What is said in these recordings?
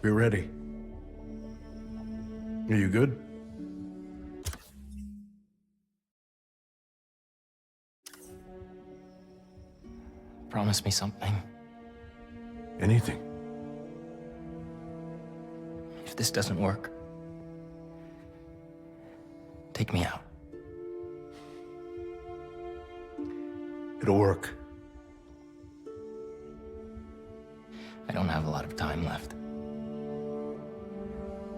We're ready. Are you good? Promise me something. Anything. If this doesn't work, take me out. It'll work. I don't have a lot of time left.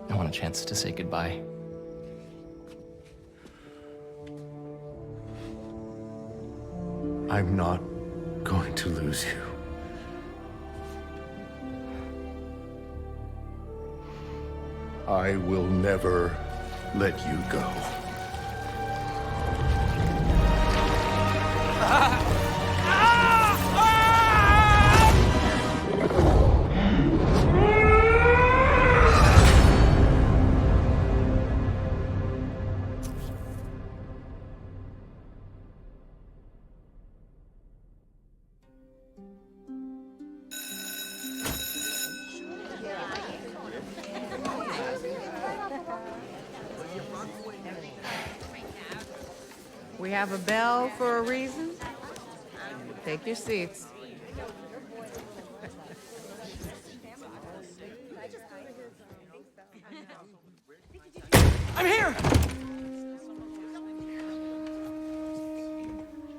I want a chance to say goodbye. I'm not going to lose you. I will never let you go. We have a bell for a reason. Take your seats. I'm here!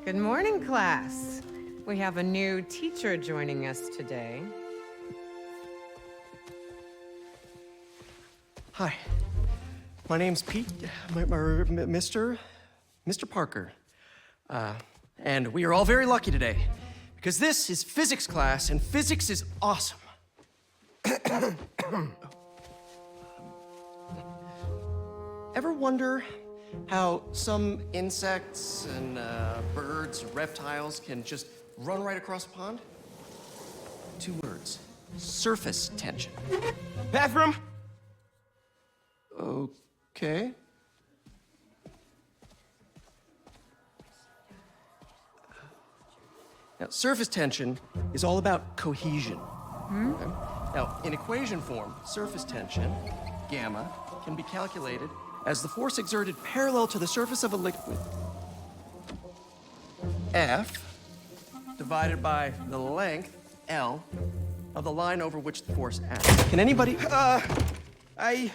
Good morning, class. We have a new teacher joining us today. Hi, my name's Pete, Mr. Parker. And we are all very lucky today, because this is physics class, and physics is awesome. Ever wonder how some insects and birds, reptiles can just run right across a pond? 2 words: surface tension. Bathroom? Okay. Now, surface tension is all about cohesion. Okay? Now, in equation form, surface tension, gamma, can be calculated as the force exerted parallel to the surface of a liquid, F, divided by the length, L, of the line over which the force acts. Can anybody... I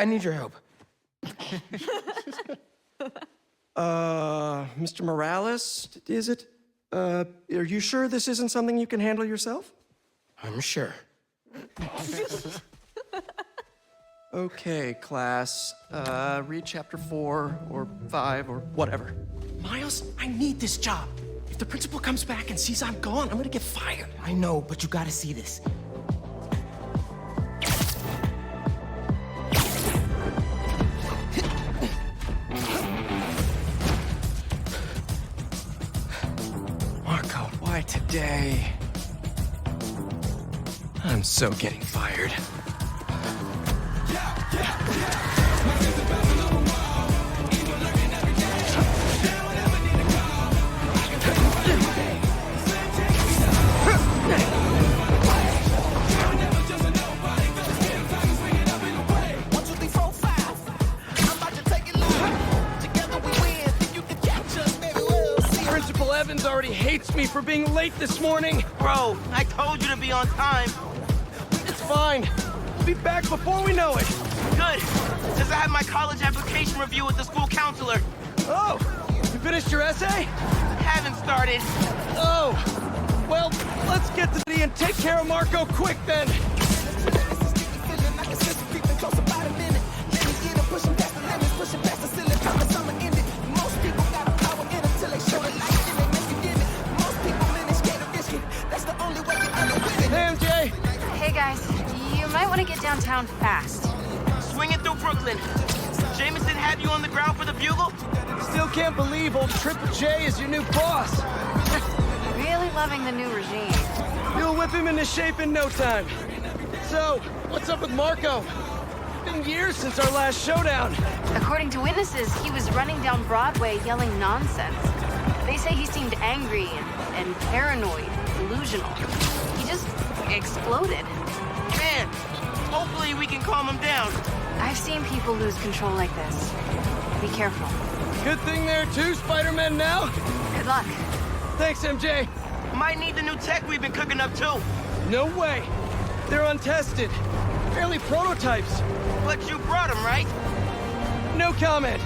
need your help. Mr. Morales, is it? Are you sure this isn't something you can handle yourself? I'm sure. Okay, class. Read chapter 4 or 5 or whatever. Miles, I need this job. If the principal comes back and sees I'm gone, I'm gonna get fired. I know, but you gotta see this. Marco, why today? I'm so getting fired. Principal Evans already hates me for being late this morning. Bro, I told you to be on time. It's fine. I'll be back before we know it. Good, because I have my college application review with the school counselor. Oh, you finished your essay? Haven't started. Oh, well, let's get to the and take care of Marco quick then. Hey, MJ. Hey guys, you might want to get downtown fast. Swinging through Brooklyn. Jameson have you on the ground for the bugle? Still can't believe old Triple J is your new boss. Really loving the new regime. You'll whip him into shape in no time. So, what's up with Marco? It's been years since our last showdown. According to witnesses, he was running down Broadway yelling nonsense. They say he seemed angry and paranoid, delusional. He just exploded. Man, hopefully we can calm him down. I've seen people lose control like this. Be careful. Good thing there are 2 Spider-Men now. Good luck. Thanks, MJ. Might need the new tech we've been cooking up too. No way. They're untested. Barely prototypes. But you brought them, right? No comment.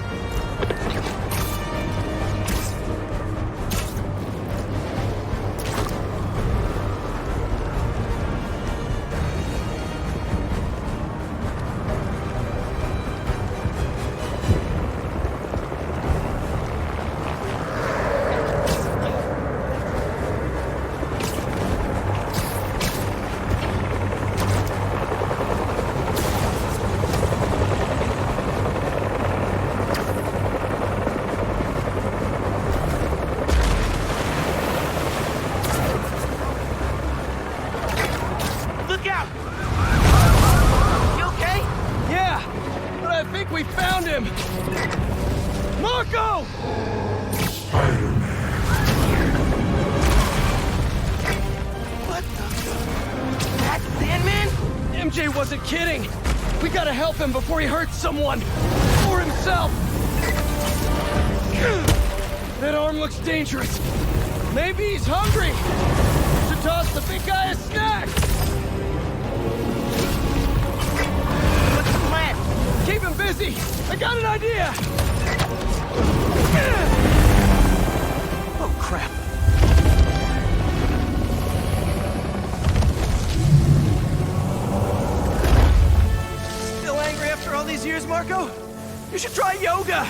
Look out! You okay? Yeah, but I think we found him. Marco! What the? That's Sandman? MJ wasn't kidding. We gotta help him before he hurts someone. Or himself. That arm looks dangerous. Maybe he's hungry. Should toss the big guy a snack. What's the plan? Keep him busy. I got an idea. Oh, crap. Still angry after all these years, Marco? You should try yoga.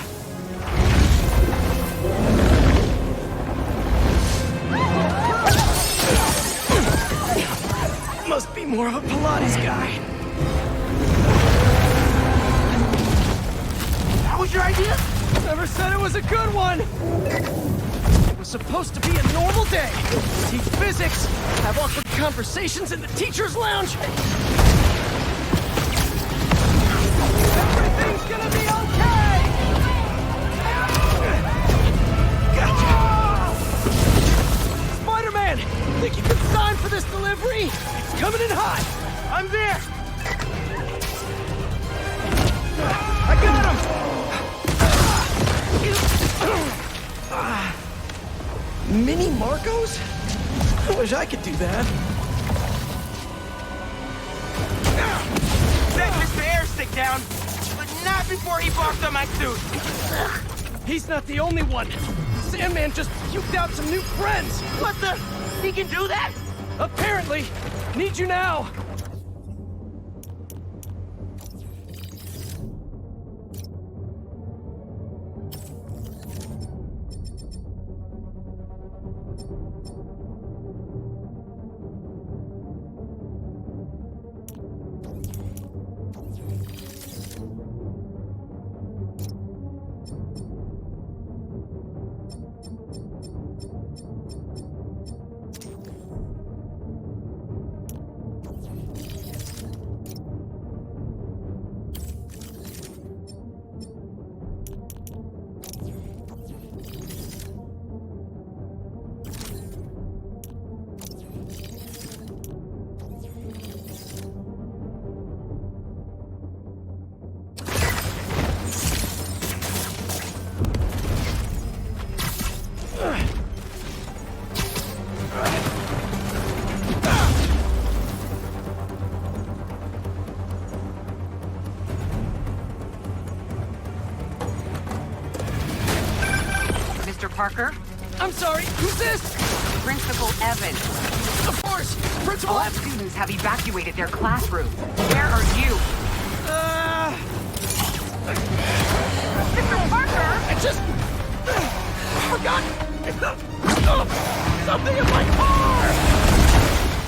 Must be more of a Pilates guy. That was your idea? Never said it was a good one. It was supposed to be a normal day. Teach physics, have awkward conversations in the teacher's lounge. Everything's gonna be okay. Gotcha. Spider-Man, think you can sign for this delivery? It's coming in hot. I'm there! I got him! Mini Marcos? I wish I could do that. Set Mr. Airstick down, but not before he barked on my suit. He's not the only one. Sandman just puked out some new friends. What the? He can do that? Apparently. Need you now. Mr. Parker? I'm sorry, who's this? Principal Evans. Of course, Principal All Evans. students have evacuated their classroom. Where are you? Mr. Parker! I just forgot something in my car.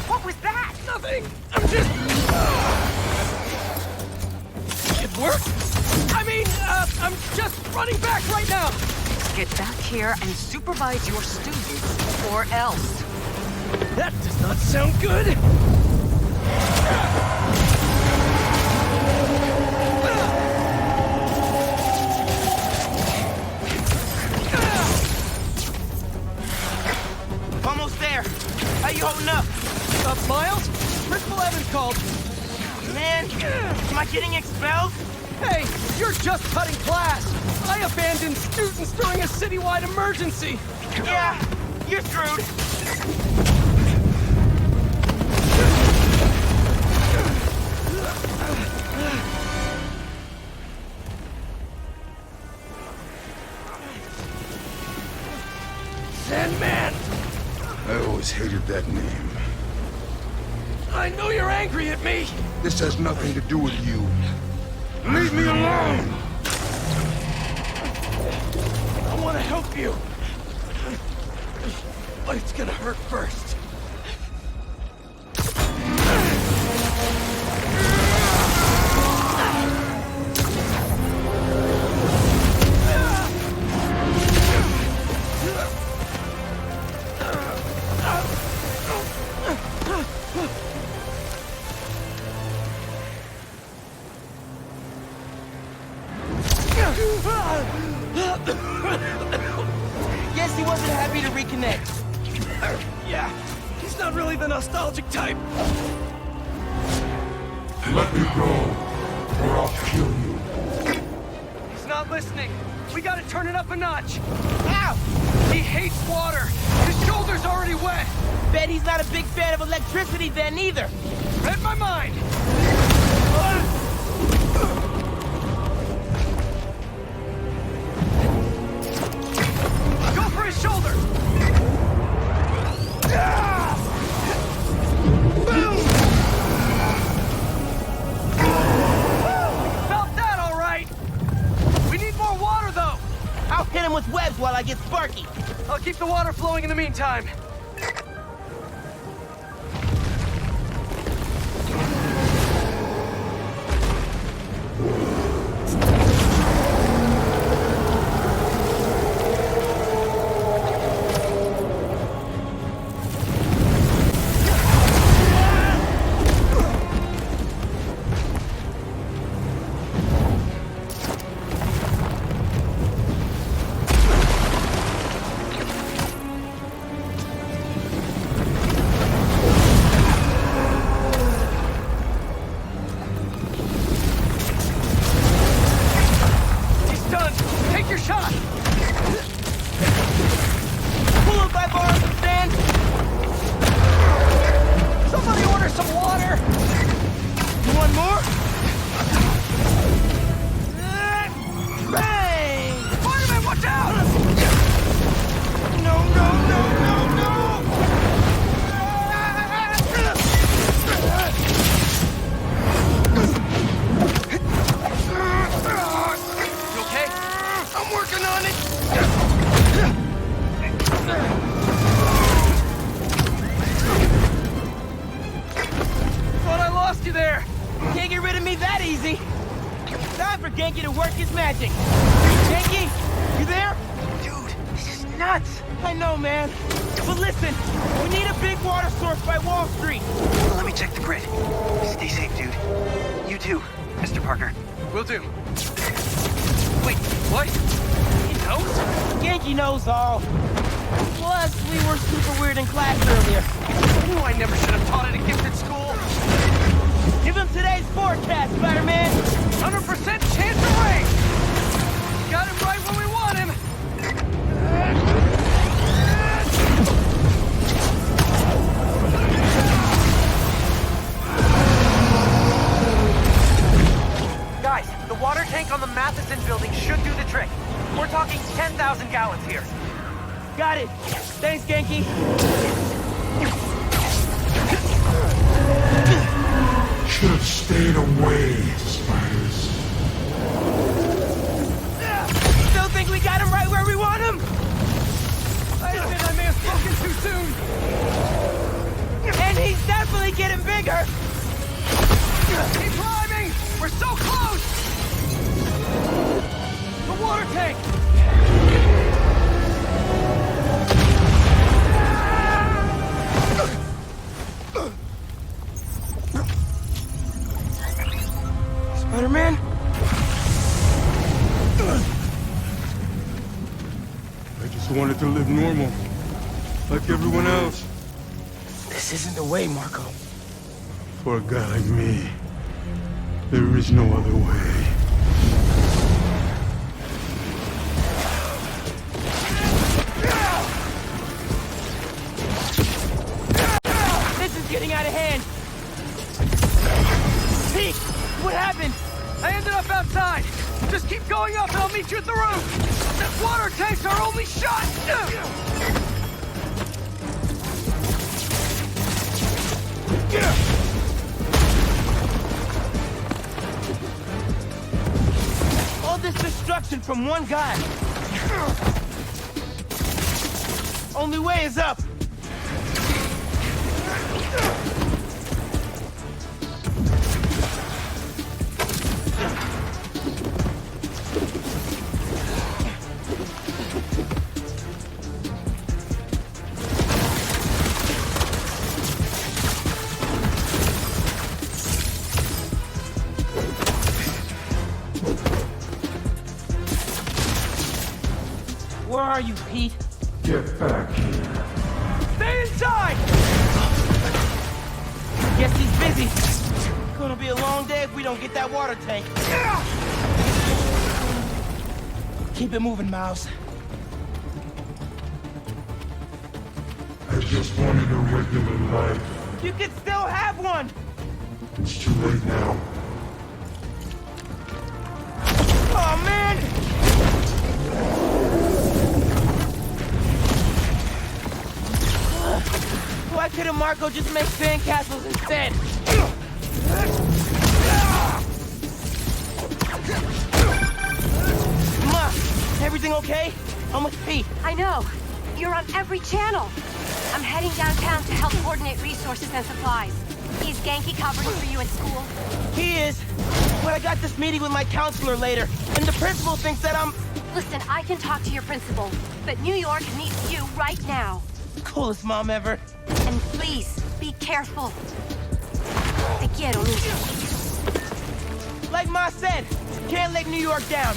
What was that? Nothing. I'm just. It worked. I mean, I'm just running back right now. Get back here and supervise your students, or else. That does not sound good. Almost there. How you holding up? Miles? Principal Evans called. Man, am I getting expelled? Hey, you're just cutting class. I abandoned students during a citywide emergency. Yeah, you're screwed. Sandman! I always hated that name. I know you're angry at me. This has nothing to do with you. Leave me alone! I want to help you. But it's gonna hurt first. Guess he wasn't happy to reconnect. Yeah, he's not really the nostalgic type. Let me go, or I'll kill you. He's not listening. We gotta turn it up a notch. Ow! He hates water. His shoulder's already wet. Bet he's not a big fan of electricity then either. Read my mind. Go for his shoulder. Felt that all right. We need more water though. I'll hit him with webs while I get Sparky. I'll keep the water flowing in the meantime. Genki to work his magic. Genki, you there? Dude, this is nuts. I know, man. But listen, we need a big water source by Wall Street. Let me check the grid. Stay safe, dude. You too, Mr. Parker. Will do. Wait, what? He knows? Genki knows all. Plus, we were super weird in class earlier. I knew I never should have taught at a gifted school. Give him today's forecast, Spider-Man. 100% chance of rain. Got him right when we want him. Guys, the water tank on the Matheson building should do the trick. We're talking 10,000 gallons here. Got it. Thanks, Genki. Should have stayed away, spiders. Still think we got him right where we want him? I admit I may have spoken too soon. And he's definitely getting bigger. Keep climbing! We're so close! The water tank! Spider-Man? I just wanted to live normal, like everyone else. This isn't the way, Marco. For a guy like me, there is no other way. This is getting out of hand. Pete, what happened? I ended up outside. Just keep going up and I'll meet you at the roof. That water tank's our only shot. All this destruction from one guy. Only way is up. Where are you, Pete? Get back here. Stay inside! Guess he's busy. Gonna be a long day if we don't get that water tank. Keep it moving, Miles. I just wanted a regular life. You can still have one! It's too late now. Oh, man! Why couldn't Marco just make sandcastles instead? Ma, everything okay? I'm with Pete. I know. You're on every channel. I'm heading downtown to help coordinate resources and supplies. Is Genki covering for you at school? He is. But I got this meeting with my counselor later, and the principal thinks that I'm... Listen, I can talk to your principal, but New York needs you right now. coolest mom ever. And please, be careful. Te quiero, niño. Like Ma said, can't let New York down.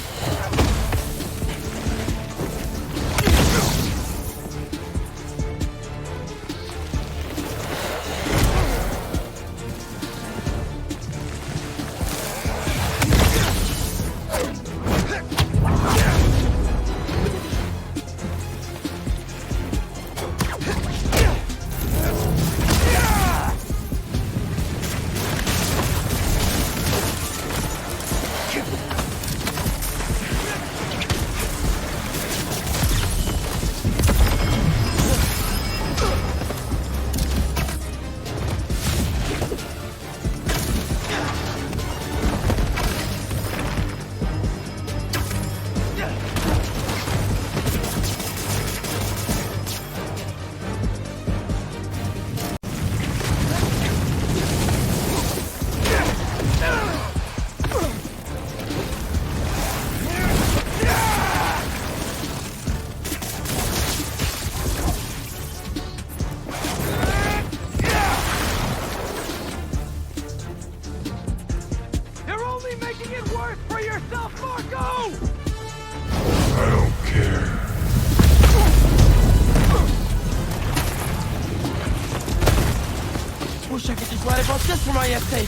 For my essay,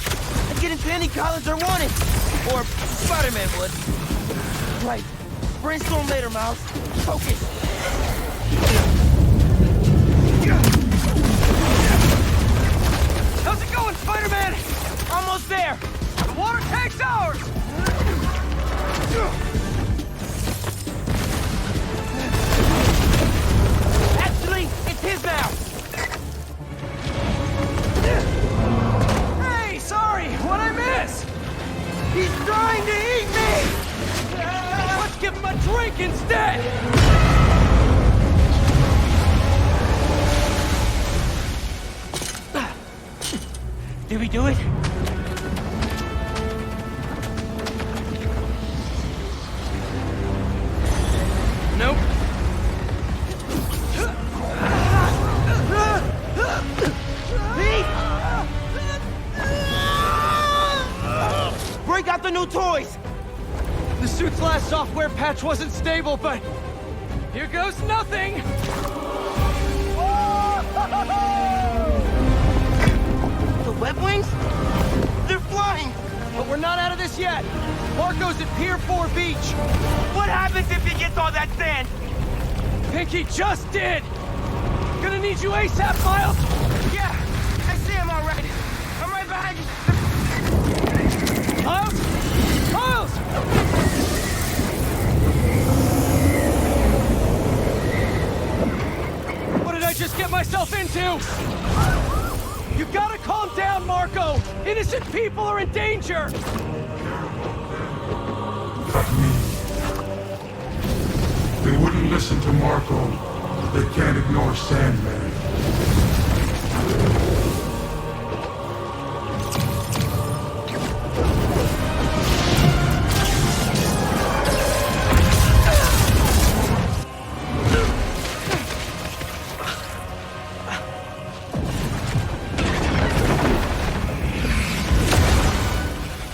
I'd get into any college I wanted. Or Spider-Man would. Right. Brainstorm later, Miles. Focus. How's it going, Spider-Man? Almost there. The water tank's ours! Actually, it's his now. Sorry, what'd I miss? He's trying to eat me! Let's give him a drink instead! Did we do it? Nope. Break out the new toys! The suit's last software patch wasn't stable, but here goes nothing! The web wings? just yet! Marco's at Pier 4 Beach! What happens if he gets all that sand? Think he just did! Gonna need you ASAP, Miles! Yeah, I see him all right. I'm right behind you. Miles? Miles! What did I just get myself into? You gotta calm down, Marco! Innocent people are in danger! Not me. They wouldn't listen to Marco, but they can't ignore Sandman.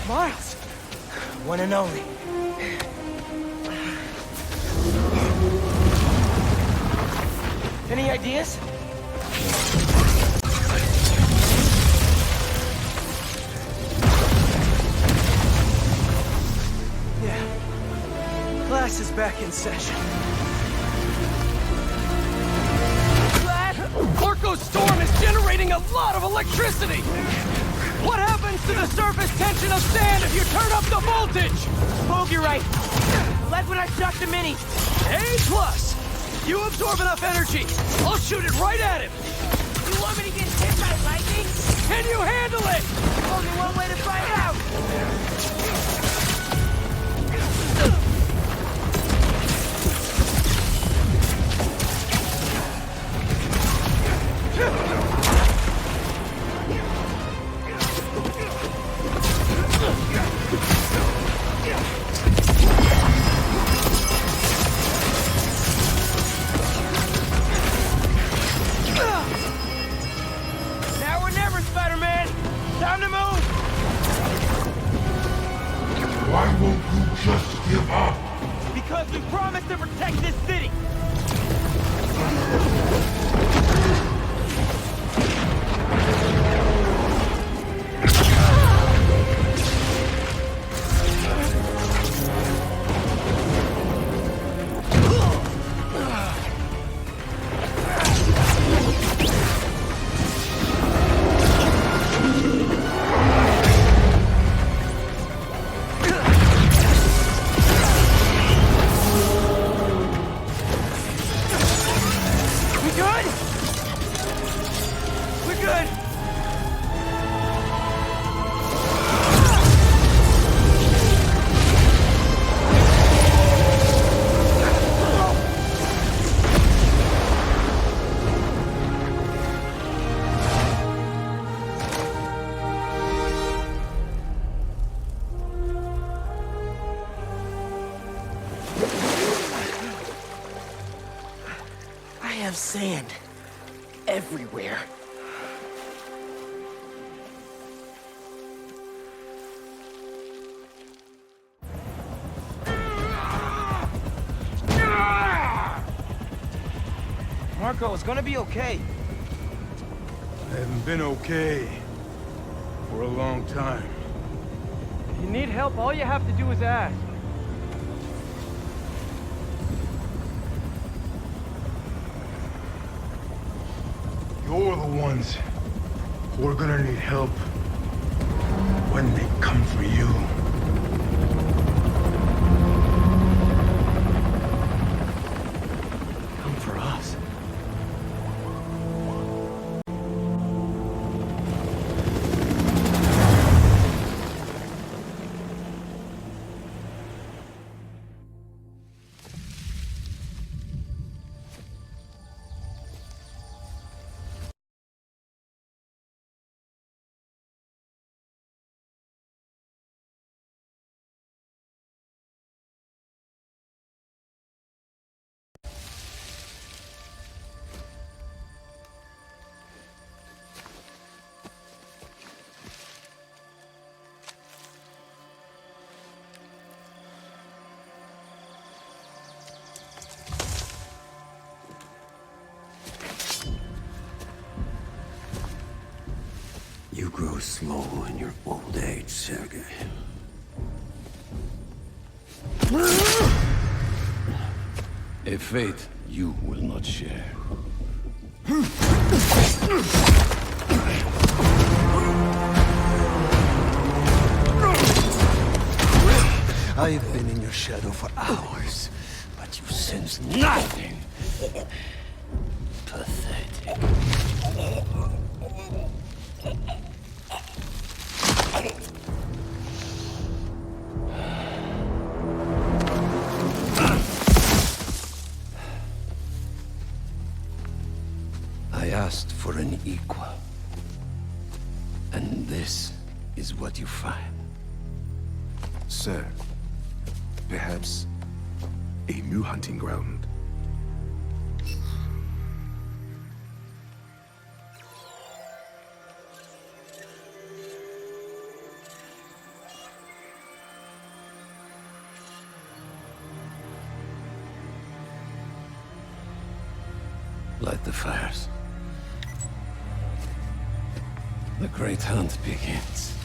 Miles! One and only. Any ideas? Yeah. Class is back in session. Marco's storm is generating a lot of electricity! What happens to the surface tension of sand if you turn up the voltage? Bogey right. Like when I shot the mini. A+! You absorb enough energy, I'll shoot it right at him! You want me to get hit by lightning? Can you handle it? Only one way to find out. Now or never, Spider-Man! Time to move! Why won't you just give up? Because we promised to protect this city! We good? We're good! I have sand everywhere. Marco, it's gonna be okay. I haven't been okay for a long time. If you need help, all you have to do is ask. You're the ones who are gonna need help when they come for you. Come for us. You grow slow in your old age, Sergei. A fate you will not share. I've been in your shadow for hours, but you sense nothing. Pathetic. I asked for an equal. And this is what you find. Sir, perhaps a new hunting ground. Light the fires. The great hunt begins.